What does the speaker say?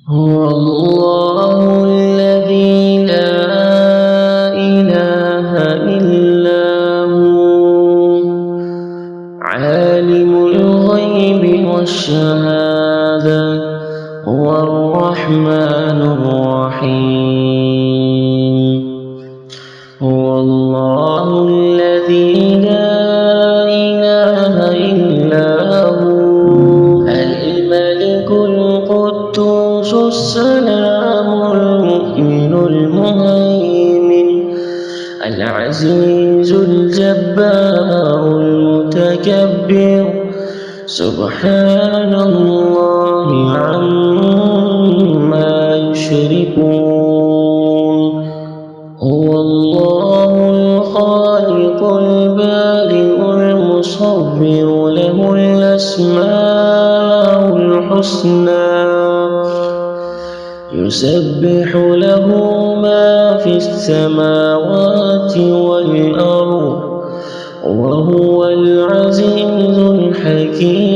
هو الله الذي لا إله إلا هو عالم الغيب والشهادة هو الرحمن الرحيم. هو الله الذي لا إله إلا هو الملك القدوس السلام المؤمن المهيمن العزيز الجبار المتكبر سبحان الله عما يشركون. هو الله الخالق البارئ المصور له الأسماء الحسنى يسبح له ما في السماوات والأرض وهو العزيز الحكيم.